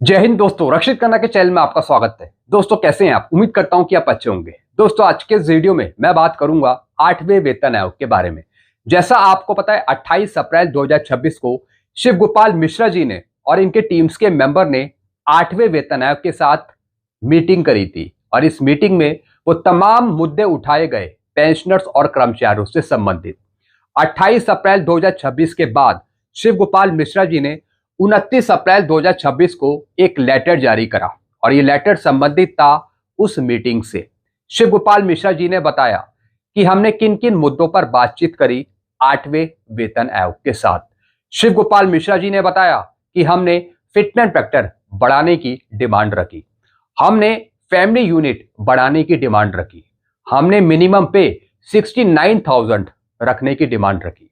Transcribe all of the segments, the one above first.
जय हिंद दोस्तों, रक्षित खन्ना के चैनल में आपका स्वागत है। दोस्तों कैसे हैं आप? उम्मीद करता हूं कि आप अच्छे होंगे। दोस्तों आज के इस वीडियो में मैं बात करूंगा 8वें वेतन आयोग के बारे में। जैसा आपको पता है 28 अप्रैल 2026 को शिव गोपाल मिश्रा जी ने और इनके टीम्स के मेंबर ने 8वें वेतन आयोग के साथ मीटिंग करी थी और इस मीटिंग में वो तमाम मुद्दे उठाए गए पेंशनर्स और कर्मचारियों से संबंधित। 28 अप्रैल 2026 के बाद शिव गोपाल मिश्रा जी ने 29 अप्रैल 2026 को एक लेटर जारी करा और ये लेटर संबंधित था उस मीटिंग से। शिव गोपाल मिश्रा जी ने बताया कि हमने किन किन मुद्दों पर बातचीत करी 8वें वेतन आयोग के साथ। शिव गोपाल मिश्रा जी ने बताया कि हमने फिटमेंट फैक्टर बढ़ाने की डिमांड रखी, हमने फैमिली यूनिट बढ़ाने की डिमांड रखी, हमने मिनिमम पे 69,000 रखने की डिमांड रखी,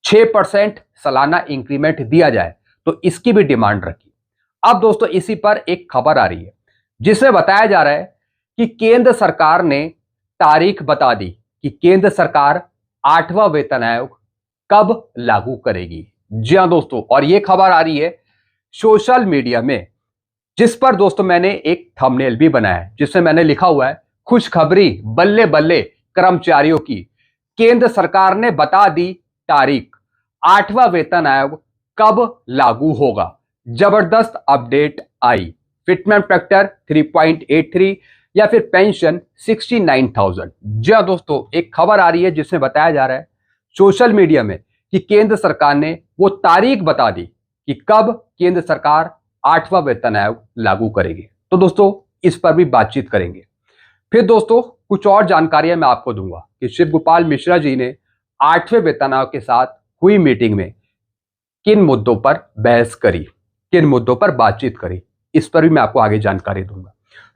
6% सालाना इंक्रीमेंट दिया जाए तो इसकी भी डिमांड रखी। अब दोस्तों इसी पर एक खबर आ रही है जिसमें बताया जा रहा है कि केंद्र सरकार ने तारीख बता दी कि केंद्र सरकार 8वां वेतन आयोग कब लागू करेगी। जी हां दोस्तों, और यह खबर आ रही है सोशल मीडिया में, जिस पर दोस्तों मैंने एक थंबनेल भी बनाया है जिसमें मैंने लिखा हुआ है खुशखबरी बल्ले बल्ले कर्मचारियों की, केंद्र सरकार ने बता दी तारीख, 8वां वेतन आयोग कब लागू होगा, जबरदस्त अपडेट आई, फिटमेंट फैक्टर 3.83 या फिर पेंशन 69,000। जी हां दोस्तों, एक खबर आ रही है जिसमें बताया जा रहा है सोशल मीडिया में कि केंद्र सरकार ने वो तारीख बता दी कि कब केंद्र सरकार 8वां वेतन आयोग लागू करेगी। तो दोस्तों इस पर भी बातचीत करेंगे। फिर दोस्तों कुछ और जानकारियां मैं आपको दूंगा कि शिव गोपाल मिश्रा जी ने 8वें वेतन आयोग के साथ हुई मीटिंग में किन मुद्दों पर बहस करी, किन मुद्दों पर बातचीत करी, इस पर भी मैं आपको आगे जानकारी दूंगा।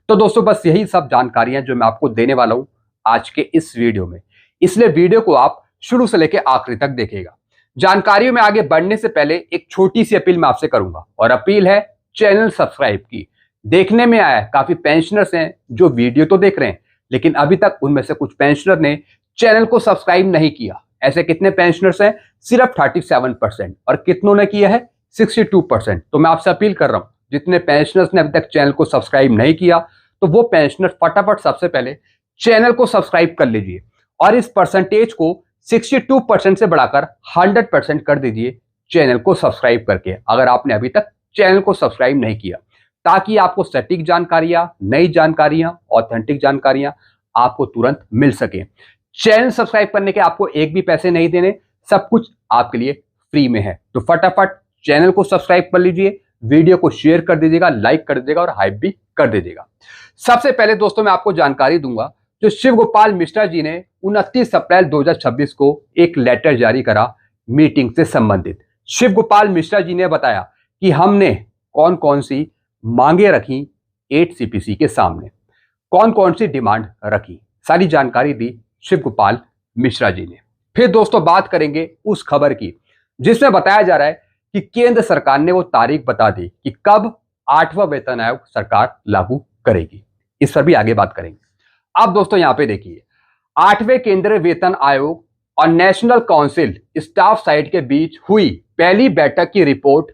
तो दोस्तों बस यही सब जानकारियां जो मैं आपको देने वाला हूं आज के इस वीडियो में, इसलिए वीडियो को आप शुरू से लेकर आखिरी तक देखिएगा। जानकारियों में आगे बढ़ने से पहले एक छोटी सी अपील मैं आपसे करूंगा, और अपील है चैनल सब्सक्राइब की। देखने में आया काफी पेंशनर्स हैं जो वीडियो तो देख रहे हैं लेकिन अभी तक उनमें से कुछ पेंशनर ने चैनल को सब्सक्राइब नहीं किया। ऐसे कितने पेंशनर्स हैं? सिर्फ 37%, और कितनों ने किया है? 62%। तो मैं आपसे अपील कर रहा हूं जितने पेंशनर्स ने अभी तक चैनल को सब्सक्राइब नहीं किया तो वो पेंशनर फटाफट सबसे पहले चैनल को सब्सक्राइब कर लीजिए और इस परसेंटेज को 62% से बढ़ाकर 100% कर दीजिए चैनल को सब्सक्राइब करके, अगर आपने अभी तक चैनल को सब्सक्राइब नहीं किया, ताकि आपको सटीक जानकारियां, नई जानकारियां, ऑथेंटिक जानकारियां आपको तुरंत मिल सके। चैनल सब्सक्राइब करने के आपको एक भी पैसे नहीं देने, सब कुछ आपके लिए फ्री में है। तो फटाफट चैनल को सब्सक्राइब कर लीजिए, वीडियो को शेयर कर दीजिएगा, लाइक कर दीजिएगा और हाइप भी कर दीजिएगा। सबसे पहले दोस्तों मैं आपको जानकारी दूंगा, जो शिव गोपाल मिश्रा जी ने 29 अप्रैल 2026 को एक लेटर जारी करा मीटिंग से संबंधित। शिव गोपाल मिश्रा जी ने बताया कि हमने कौन कौन सी मांगे रखी 8CPC के सामने, कौन कौन सी डिमांड रखी, सारी जानकारी दी शिव गोपाल मिश्रा जी ने। फिर दोस्तों बात करेंगे उस खबर की जिसमें बताया जा रहा है कि केंद्र सरकार ने वो तारीख बता दी कि कब 8वां वेतन आयोग सरकार लागू करेगी, इस पर भी आगे बात करेंगे। अब दोस्तों यहां पे देखिए, 8वें केंद्रीय वेतन आयोग और नेशनल काउंसिल स्टाफ साइड के बीच हुई पहली बैठक की रिपोर्ट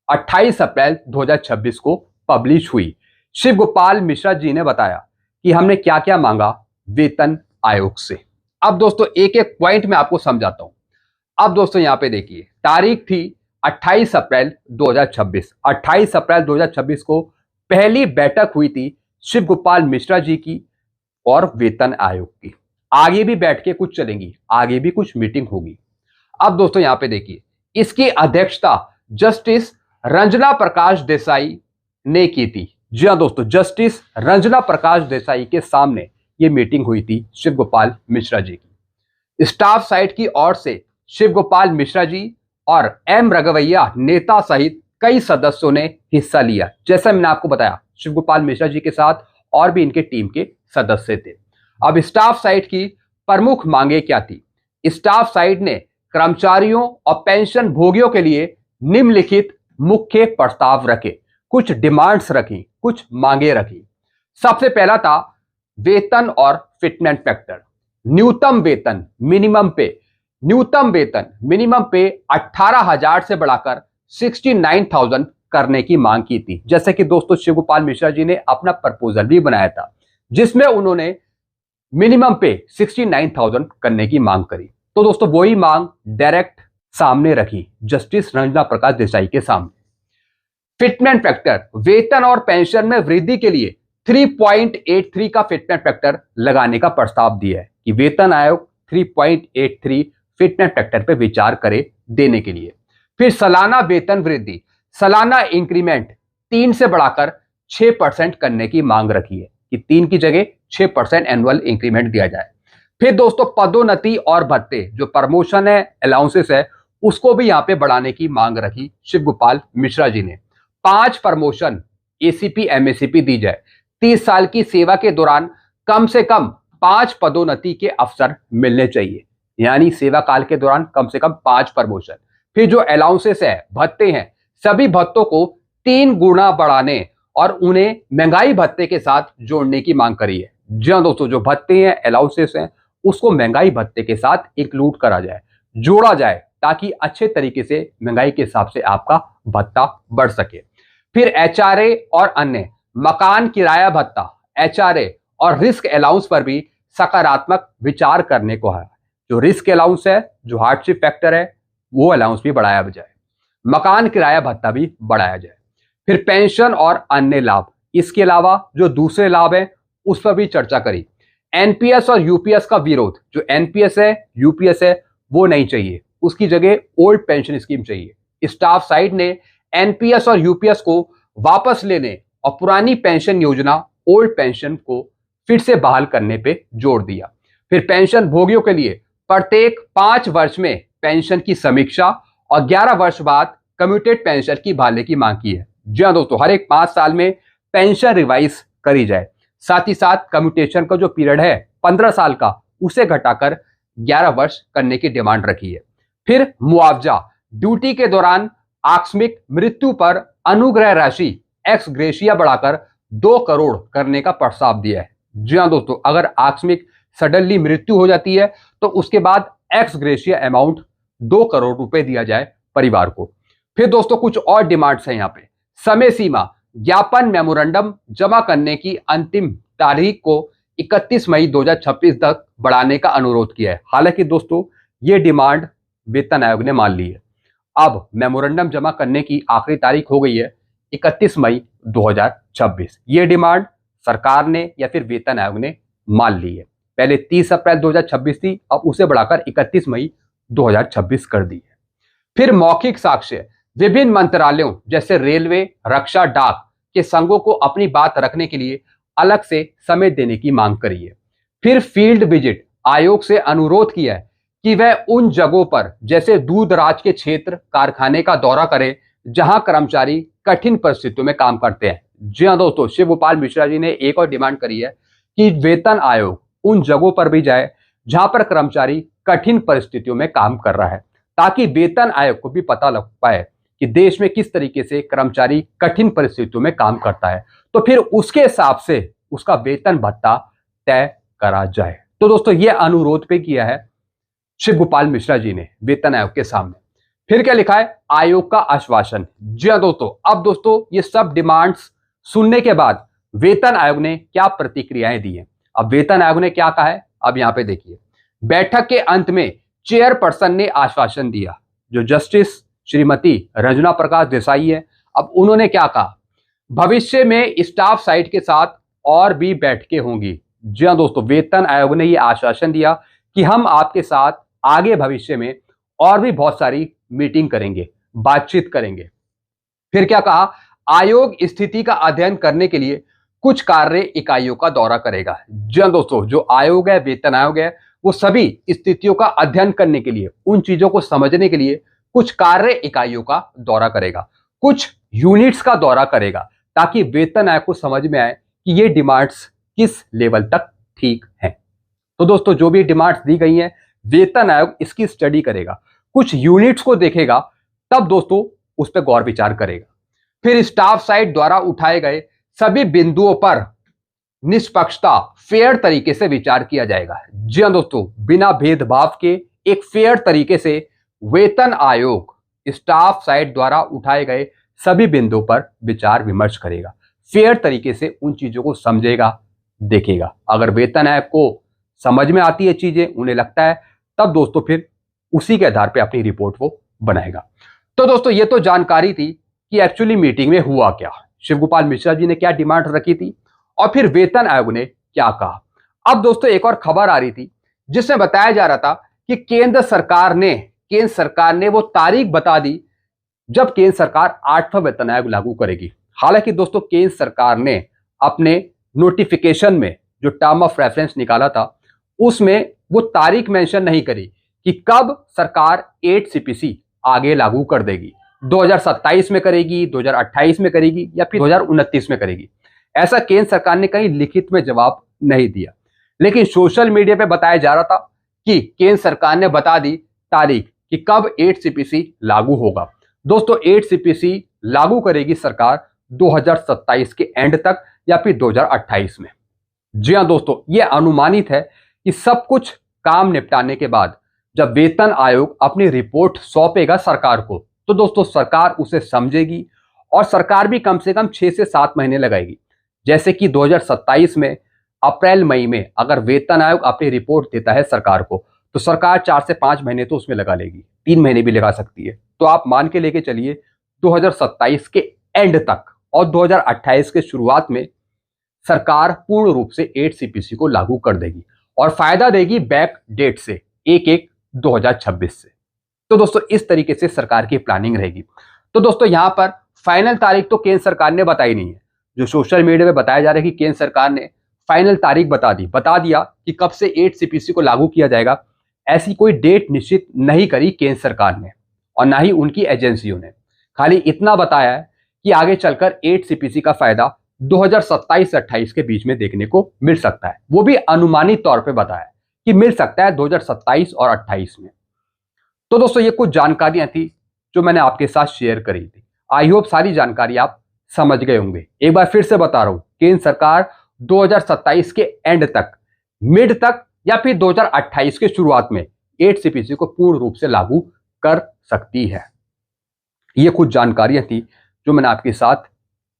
28 अप्रैल 2026 को पब्लिश हुई। शिव गोपाल मिश्रा जी ने बताया कि हमने क्या क्या मांगा वेतन आयोग से। अब दोस्तों एक एक पॉइंट में आपको समझाता हूं। अब दोस्तों यहां पे देखिए, तारीख थी 28 अप्रैल 2026। 28 अप्रैल 2026 को पहली बैठक हुई थी शिव गोपाल मिश्रा जी की और वेतन आयोग की। आगे भी बैठ के कुछ चलेंगी, आगे भी कुछ मीटिंग होगी। अब दोस्तों यहां पे देखिए, इसकी अध्यक्षता जस्टिस रंजना प्रकाश देसाई ने की थी। जी हां दोस्तों, जस्टिस रंजना प्रकाश देसाई के सामने ये मीटिंग हुई थी शिव गोपाल मिश्रा जी की। स्टाफ साइड की ओर से शिव गोपाल मिश्रा जी और एम रघवैया नेता सहित कई सदस्यों ने हिस्सा लिया। जैसा मैंने आपको बताया, शिव गोपाल मिश्रा जी के साथ और भी इनके टीम के सदस्य थे। अब स्टाफ साइड की प्रमुख मांगे क्या थी? स्टाफ साइड ने कर्मचारियों और पेंशन भोगियों के लिए निम्नलिखित मुख्य प्रस्ताव रखे, कुछ डिमांड्स रखी, कुछ मांगे रखी। सबसे पहला था वेतन और फिटमेंट फैक्टर। न्यूनतम वेतन मिनिमम पे, न्यूनतम वेतन मिनिमम पे 18,000 से बढ़ाकर 69,000 करने की मांग की थी। जैसे कि दोस्तों शिवगोपाल मिश्रा जी ने अपना प्रपोजल भी बनाया था, जिसमें उन्होंने मिनिमम पे 69,000 करने की मांग करी। तो दोस्तों वही मांग डायरेक्ट सामने रखी जस्टिस रंजना प्रकाश देसाई के सामने। फिटमेंट फैक्टर, वेतन और पेंशन में वृद्धि के लिए 3.83 का फिटमेंट फैक्टर लगाने का प्रस्ताव दिया है कि वेतन आयोग 3.83 फिटमेंट फैक्टर पर विचार करे देने के लिए। फिर सालाना वेतन वृद्धि, सालाना इंक्रीमेंट 3 से बढ़ाकर 6% करने की मांग रखी है कि 3 की जगह 6% एनुअल इंक्रीमेंट दिया जाए। फिर दोस्तों पदोन्नति और भत्ते, जो प्रमोशन है, अलाउंसेस है, उसको भी यहां पे बढ़ाने की मांग रखी शिवगोपाल मिश्रा जी ने। 5 प्रमोशन एसीपी एमएसीपी दी जाए। 30 साल की सेवा के दौरान कम से कम 5 पदोन्नति के अवसर मिलने चाहिए, यानी सेवा काल के दौरान कम से कम 5 प्रमोशन। फिर जो अलाउंसेस है, भत्ते हैं, सभी भत्तों को 3 गुना बढ़ाने और उन्हें महंगाई भत्ते के साथ जोड़ने की मांग करी है। जी हाँ दोस्तों, जो भत्ते हैं, अलाउंसेस हैं, उसको महंगाई भत्ते के साथ इंक्लूड करा जाए, जोड़ा जाए, ताकि अच्छे तरीके से महंगाई के हिसाब से आपका भत्ता बढ़ सके। फिर एचआरए और अन्य मकान किराया भत्ता, एचआरए और रिस्क अलाउंस पर भी सकारात्मक विचार करने को है। जो रिस्क अलाउंस है, जो हार्डशिप फैक्टर है, वो अलाउंस भी बढ़ाया जाए, मकान किराया भत्ता भी बढ़ाया जाए। फिर पेंशन और अन्य लाभ, इसके अलावा जो दूसरे लाभ हैं उस पर भी चर्चा करी। एनपीएस और यूपीएस का विरोध, जो एनपीएस है, यूपीएस है, वो नहीं चाहिए, उसकी जगह ओल्ड पेंशन स्कीम चाहिए। स्टाफ साइड ने एनपीएस और यूपीएस को वापस लेने और पुरानी पेंशन योजना ओल्ड पेंशन को फिर से बहाल करने पे जोर दिया। फिर पेंशन भोगियों के लिए प्रत्येक 5 वर्ष में पेंशन की समीक्षा और 11 वर्ष बाद कम्यूटेड पेंशन की बहाली की मांग की है। जी हाँ दोस्तों, हर एक 5 साल में पेंशन रिवाइज करी जाए। साथ ही साथ कम्यूटेशन का जो पीरियड है 15 साल का, उसे घटाकर 11 वर्ष करने की डिमांड रखी है। फिर मुआवजा, ड्यूटी के दौरान आकस्मिक मृत्यु पर अनुग्रह राशि एक्स ग्रेशिया बढ़ाकर 2 करोड़ करने का प्रस्ताव दिया है। जी हाँ दोस्तों, अगर आकस्मिक सडनली मृत्यु हो जाती है तो उसके बाद एक्स ग्रेशिया अमाउंट 2 करोड़ रुपए दिया जाए परिवार को। फिर दोस्तों कुछ और डिमांड्स हैं यहाँ पे। समय सीमा, ज्ञापन मेमोरेंडम जमा करने की अंतिम तारीख को 31 मई 2026 तक बढ़ाने का अनुरोध किया है। हालांकि दोस्तों ये डिमांड वेतन आयोग ने मान ली है। अब मेमोरेंडम जमा करने की आखिरी तारीख हो गई है 31 मई 2026। ये डिमांड सरकार ने या फिर वेतन आयोग ने मान ली है। पहले 30 अप्रैल 2026 थी, अब उसे बढ़ाकर 31 मई 2026 कर दी है। फिर मौखिक साक्ष्य, विभिन्न मंत्रालयों जैसे रेलवे, रक्षा, डाक के संघों को अपनी बात रखने के लिए अलग से समय देने की मांग करी है। फिर फील्ड विजिट, आयोग से अनुरोध किया है कि वह उन जगहों पर जैसे दूर दराज के क्षेत्र, कारखाने का दौरा करे जहां कर्मचारी कठिन परिस्थितियों में काम करते हैं। जी हाँ दोस्तों, शिवगोपाल मिश्रा जी ने एक और डिमांड करी है कि वेतन आयोग उन जगहों पर भी जाए जहां पर कर्मचारी कठिन परिस्थितियों में काम कर रहा है, ताकि वेतन आयोग को भी पता लग पाए कि देश में किस तरीके से कर्मचारी कठिन परिस्थितियों में काम करता है, तो फिर उसके हिसाब से उसका वेतन भत्ता तय करा जाए। तो दोस्तों ये अनुरोध पे किया है शिवगोपाल मिश्रा जी ने वेतन आयोग के सामने। फिर क्या लिखा है, आयोग का आश्वासन। जी हाँ दोस्तों, अब दोस्तों ये सब डिमांड्स सुनने के बाद वेतन आयोग ने क्या प्रतिक्रियाएं दी है। अब वेतन आयोग ने क्या कहा है, अब यहां पे देखिए। बैठक के अंत में चेयरपर्सन ने आश्वासन दिया, जो जस्टिस श्रीमती रंजना प्रकाश देसाई है। अब उन्होंने क्या कहा, भविष्य में स्टाफ साइड के साथ और भी बैठकें होंगी। जी हाँ दोस्तों, वेतन आयोग ने यह आश्वासन दिया कि हम आपके साथ आगे भविष्य में और भी बहुत सारी मीटिंग करेंगे, बातचीत करेंगे। फिर क्या कहा, आयोग स्थिति का अध्ययन करने के लिए कुछ कार्य इकाइयों का दौरा करेगा। जी हाँ दोस्तों, जो आयोग है, वेतन आयोग है, वो सभी स्थितियों का अध्ययन करने के लिए, उन चीजों को समझने के लिए कुछ कार्य इकाइयों का दौरा करेगा, कुछ यूनिट्स का दौरा करेगा, ताकि वेतन आयोग को समझ में आए कि ये डिमांड्स किस लेवल तक ठीक हैं। तो दोस्तों जो भी डिमांड्स दी गई हैं, वेतन आयोग इसकी स्टडी करेगा, कुछ यूनिट्स को देखेगा, तब दोस्तों उस पर गौर विचार करेगा। फिर स्टाफ साइड द्वारा उठाए गए सभी बिंदुओं पर निष्पक्षता, फेयर तरीके से विचार किया जाएगा। जी हाँ दोस्तों, बिना भेदभाव के एक फेयर तरीके से वेतन आयोग स्टाफ साइड द्वारा उठाए गए सभी बिंदुओं पर विचार विमर्श करेगा, फेयर तरीके से उन चीजों को समझेगा, देखेगा। अगर वेतन आयोग को समझ में आती है चीजें, उन्हें लगता है, तब दोस्तों फिर उसी के आधार पर अपनी रिपोर्ट वो बनाएगा। तो दोस्तों ये तो जानकारी थी कि एक्चुअली मीटिंग में हुआ क्या, शिवगोपाल मिश्रा जी ने क्या डिमांड रखी थी और फिर वेतन आयोग ने क्या कहा। अब दोस्तों एक और खबर आ रही थी जिसमें बताया जा रहा था कि केंद्र सरकार ने वो तारीख बता दी जब केंद्र सरकार 8वां वेतन आयोग लागू करेगी। हालांकि दोस्तों केंद्र सरकार ने अपने नोटिफिकेशन में जो टर्म ऑफ रेफरेंस निकाला था उसमें वो तारीख मेंशन नहीं करी कि कब सरकार 8 सीपीसी आगे लागू कर देगी, 2027 में करेगी, 2028 में करेगी या फिर 2029 में करेगी। ऐसा केंद्र सरकार ने कहीं लिखित में जवाब नहीं दिया, लेकिन सोशल मीडिया पे बताया जा रहा था कि केंद्र सरकार ने बता दी तारीख कि कब 8 सीपीसी लागू होगा। दोस्तों 8 सीपीसी लागू करेगी सरकार 2027 के एंड तक या फिर 2028 में। जी हां दोस्तों, यह अनुमानित है कि सब कुछ काम निपटाने के बाद जब वेतन आयोग अपनी रिपोर्ट सौंपेगा सरकार को, तो दोस्तों सरकार उसे समझेगी और सरकार भी कम से कम 6 से 7 महीने लगाएगी। जैसे कि 2027 में अप्रैल मई में अगर वेतन आयोग अपनी रिपोर्ट देता है सरकार को, तो सरकार 4 से 5 महीने तो उसमें लगा लेगी, 3 महीने भी लगा सकती है। तो आप मान के लेके चलिए 2027 के एंड तक और 2028 के शुरुआत में सरकार पूर्ण रूप से 8 सीपीसी को लागू कर देगी और फायदा देगी बैक डेट से 1/1/2026 से। तो दोस्तों इस तरीके से सरकार की प्लानिंग रहेगी। तो दोस्तों यहां पर फाइनल तारीख तो केंद्र सरकार ने बताई नहीं है। जो सोशल मीडिया में बताया जा रहा है कि केंद्र सरकार ने फाइनल तारीख बता दिया कि कब से 8 सीपीसी को लागू किया जाएगा, ऐसी कोई डेट निश्चित नहीं करी केंद्र सरकार ने और ना ही उनकी एजेंसियों ने। खाली इतना बताया है कि आगे चलकर 8 सीपीसी का फायदा 2027 से 28 के बीच में देखने को मिल सकता है। वो भी अनुमानित तौर पे बताया है कि मिल सकता है 2027 और 28 में। तो दोस्तों ये कुछ जानकारियां थी जो मैंने आपके साथ शेयर करी थी। आई होप सारी जानकारी आप समझ गए होंगे। एक बार फिर से बता रहा हूं, केंद्र सरकार 2027 के एंड तक, मिड तक या फिर 2028 के शुरुआत में 8 सीपीसी को पूर्ण रूप से लागू कर सकती है। ये कुछ जानकारियां थी जो मैंने आपके साथ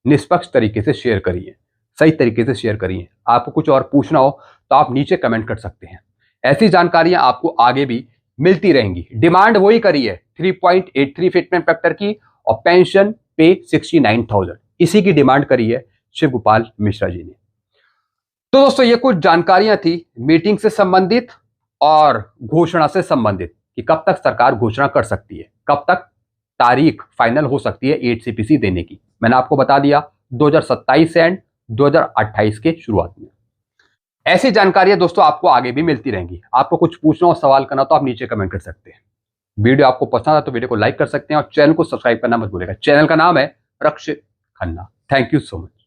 निष्पक्ष तरीके से शेयर करी है, सही तरीके से शेयर करी है। आपको कुछ और पूछना हो तो आप नीचे कमेंट कर सकते हैं। ऐसी जानकारियां आपको आगे भी मिलती रहेंगी। डिमांड वही करी है 3.83 फिटमेंट फैक्टर की और पेंशन पे 69,000, इसी की डिमांड करी है शिवगोपाल मिश्रा जी ने। तो दोस्तों ये कुछ जानकारियां थी मीटिंग से संबंधित और घोषणा से संबंधित कि कब तक सरकार घोषणा कर सकती है, कब तक तारीख फाइनल हो सकती है 8 सीपीसी देने की। मैंने आपको बता दिया 2027 से एंड 2028 के शुरुआत में। ऐसी जानकारियां दोस्तों आपको आगे भी मिलती रहेंगी। आपको कुछ पूछना हो, सवाल करना तो आप नीचे कमेंट कर सकते हैं। वीडियो आपको पसंद है तो वीडियो को लाइक कर सकते हैं और चैनल को सब्सक्राइब करना मत भूलिएगा। चैनल का नाम है Rakshit Khanna. Thank you so much.